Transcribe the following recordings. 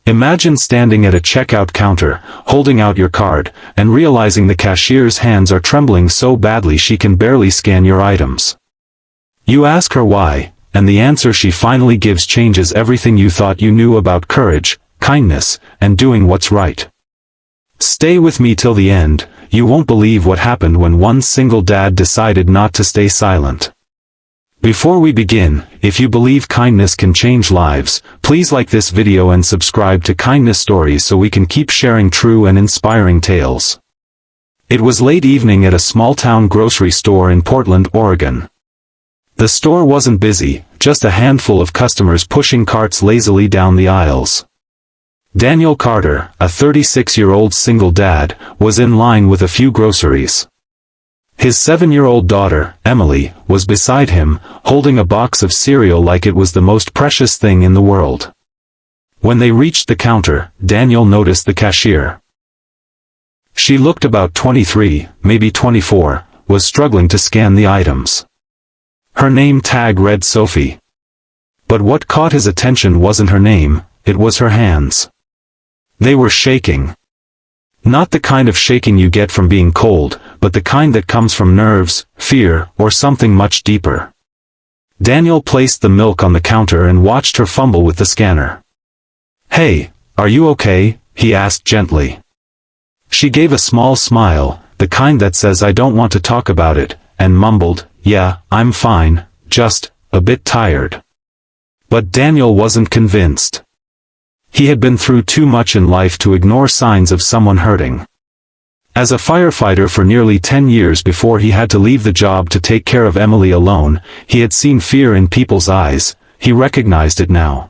Imagine standing at a checkout counter, holding out your card, and realizing the cashier's hands are trembling so badly she can barely scan your items. You ask her why, and the answer she finally gives changes everything you thought you knew about courage, kindness, and doing what's right. Stay with me till the end. You won't believe what happened when one single dad decided not to stay silent. Before we begin, if you believe kindness can change lives, please like this video and subscribe to Kindness Stories so we can keep sharing true and inspiring tales. It was late evening at a small-town grocery store in Portland, Oregon. The store wasn't busy, just a handful of customers pushing carts lazily down the aisles. Daniel Carter, a 36-year-old single dad, was in line with a few groceries. His 7-year-old daughter, Emily, was beside him, holding a box of cereal like it was the most precious thing in the world. When they reached the counter, Daniel noticed the cashier. She looked about 23, maybe 24, was struggling to scan the items. Her name tag read Sophie. But what caught his attention wasn't her name, it was her hands. They were shaking. Not the kind of shaking you get from being cold, but the kind that comes from nerves, fear, or something much deeper. Daniel placed the milk on the counter and watched her fumble with the scanner. "Hey, are you okay?" he asked gently. She gave a small smile, the kind that says I don't want to talk about it, and mumbled, "Yeah, I'm fine, just a bit tired." But Daniel wasn't convinced. He had been through too much in life to ignore signs of someone hurting. As a firefighter for nearly 10 years before he had to leave the job to take care of Emily alone, he had seen fear in people's eyes. He recognized it now.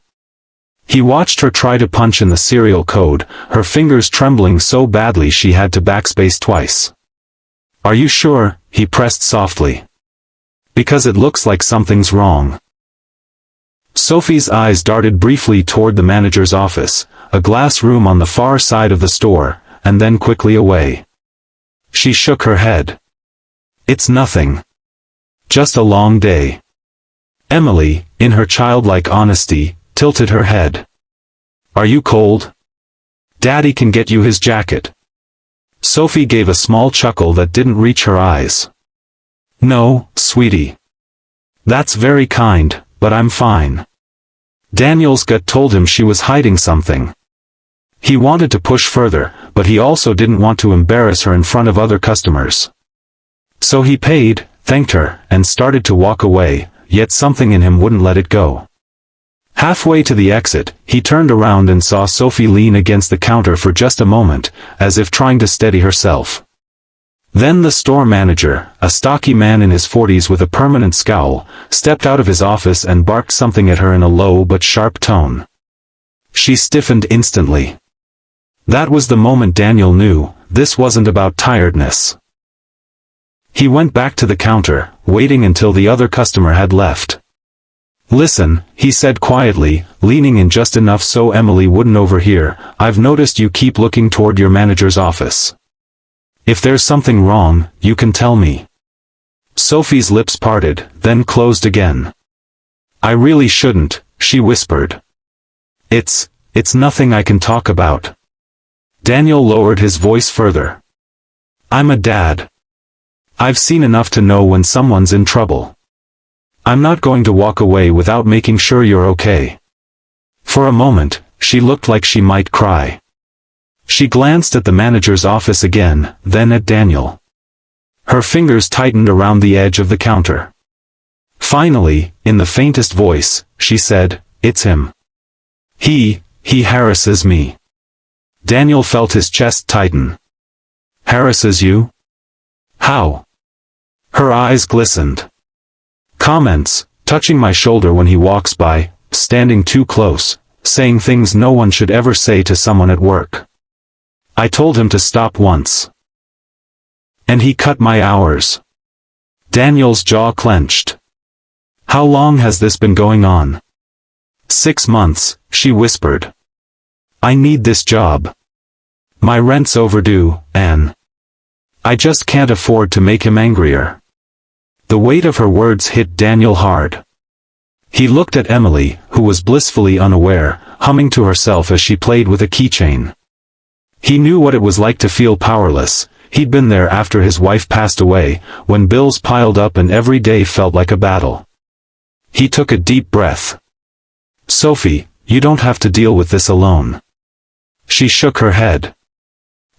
He watched her try to punch in the serial code, her fingers trembling so badly she had to backspace twice. "Are you sure?" he pressed softly. "Because it looks like something's wrong." Sophie's eyes darted briefly toward the manager's office, a glass room on the far side of the store, and then quickly away. She shook her head. "It's nothing. Just a long day." Emily, in her childlike honesty, tilted her head. "Are you cold? Daddy can get you his jacket." Sophie gave a small chuckle that didn't reach her eyes. "No, sweetie. That's very kind, but I'm fine." Daniel's gut told him she was hiding something. He wanted to push further, but he also didn't want to embarrass her in front of other customers. So he paid, thanked her, and started to walk away, yet something in him wouldn't let it go. Halfway to the exit, he turned around and saw Sophie lean against the counter for just a moment, as if trying to steady herself. Then the store manager, a stocky man in his 40s with a permanent scowl, stepped out of his office and barked something at her in a low but sharp tone. She stiffened instantly. That was the moment Daniel knew, this wasn't about tiredness. He went back to the counter, waiting until the other customer had left. "Listen," he said quietly, leaning in just enough so Emily wouldn't overhear, "I've noticed you keep looking toward your manager's office. If there's something wrong, you can tell me." Sophie's lips parted, then closed again. "I really shouldn't," she whispered. It's nothing I can talk about." Daniel lowered his voice further. "I'm a dad. I've seen enough to know when someone's in trouble. I'm not going to walk away without making sure you're okay." For a moment, she looked like she might cry. She glanced at the manager's office again, then at Daniel. Her fingers tightened around the edge of the counter. Finally, in the faintest voice, she said, "It's him. He harasses me." Daniel felt his chest tighten. "Harasses you? How?" Her eyes glistened. "Comments, touching my shoulder when he walks by, standing too close, saying things no one should ever say to someone at work. I told him to stop once. And he cut my hours." Daniel's jaw clenched. "How long has this been going on?" "6 months, she whispered. "I need this job. My rent's overdue, and I just can't afford to make him angrier." The weight of her words hit Daniel hard. He looked at Emily, who was blissfully unaware, humming to herself as she played with a keychain. He knew what it was like to feel powerless. He'd been there after his wife passed away, when bills piled up and every day felt like a battle. He took a deep breath. "Sophie, you don't have to deal with this alone." She shook her head.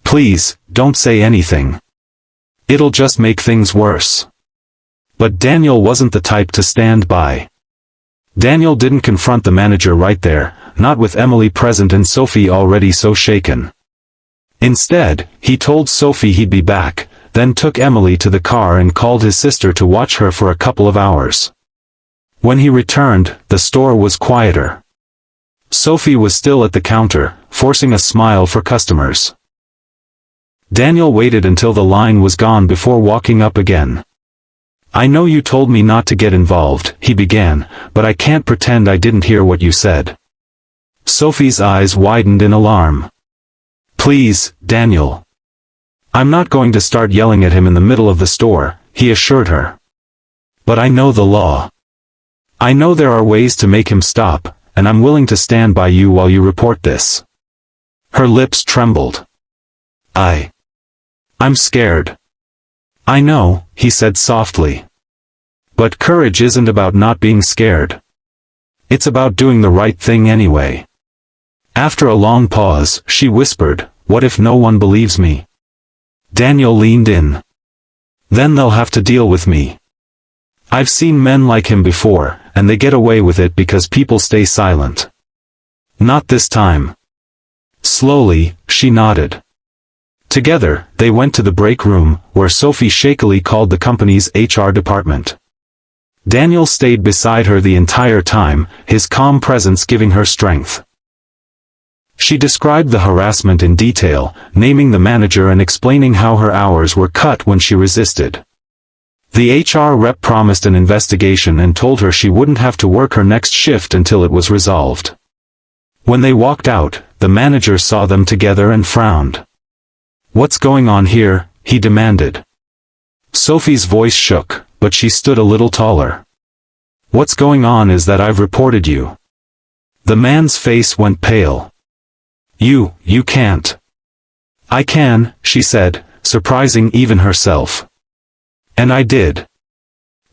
"Please, don't say anything. It'll just make things worse." But Daniel wasn't the type to stand by. Daniel didn't confront the manager right there, not with Emily present and Sophie already so shaken. Instead, he told Sophie he'd be back, then took Emily to the car and called his sister to watch her for a couple of hours. When he returned, the store was quieter. Sophie was still at the counter, forcing a smile for customers. Daniel waited until the line was gone before walking up again. "I know you told me not to get involved," he began, "but I can't pretend I didn't hear what you said." Sophie's eyes widened in alarm. "Please, Daniel." "I'm not going to start yelling at him in the middle of the store," he assured her. "But I know the law. I know there are ways to make him stop, and I'm willing to stand by you while you report this." Her lips trembled. I'm scared." "I know," he said softly. "But courage isn't about not being scared. It's about doing the right thing anyway." After a long pause, she whispered, "What if no one believes me?" Daniel leaned in. "Then they'll have to deal with me. I've seen men like him before, and they get away with it because people stay silent. Not this time." Slowly, she nodded. Together, they went to the break room, where Sophie shakily called the company's HR department. Daniel stayed beside her the entire time, his calm presence giving her strength. She described the harassment in detail, naming the manager and explaining how her hours were cut when she resisted. The HR rep promised an investigation and told her she wouldn't have to work her next shift until it was resolved. When they walked out, the manager saw them together and frowned. "What's going on here?" he demanded. Sophie's voice shook, but she stood a little taller. "What's going on is that I've reported you." The man's face went pale. You can't." "I can," she said, surprising even herself. "And I did."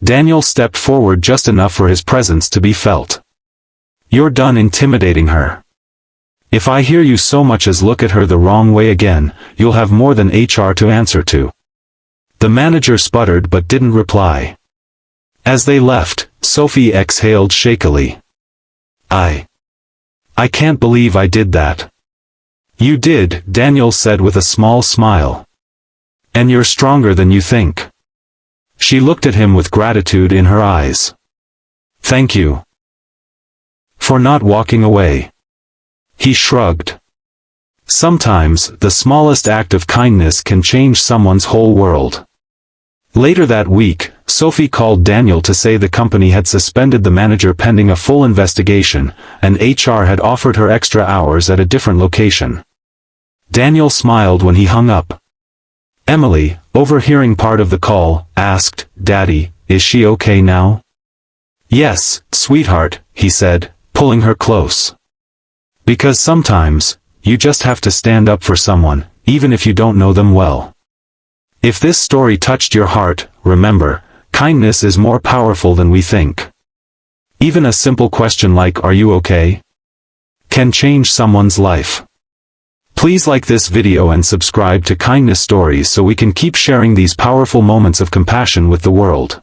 Daniel stepped forward just enough for his presence to be felt. "You're done intimidating her. If I hear you so much as look at her the wrong way again, you'll have more than HR to answer to." The manager sputtered but didn't reply. As they left, Sophie exhaled shakily. I can't believe I did that." "You did," Daniel said with a small smile. "And you're stronger than you think." She looked at him with gratitude in her eyes. "Thank you for not walking away." He shrugged. Sometimes, the smallest act of kindness can change someone's whole world. Later that week, Sophie called Daniel to say the company had suspended the manager pending a full investigation, and HR had offered her extra hours at a different location. Daniel smiled when he hung up. Emily, overhearing part of the call, asked, "Daddy, is she okay now?" "Yes, sweetheart," he said, pulling her close. "Because sometimes, you just have to stand up for someone, even if you don't know them well." If this story touched your heart, remember, kindness is more powerful than we think. Even a simple question like "Are you okay?" can change someone's life. Please like this video and subscribe to Kindness Stories so we can keep sharing these powerful moments of compassion with the world.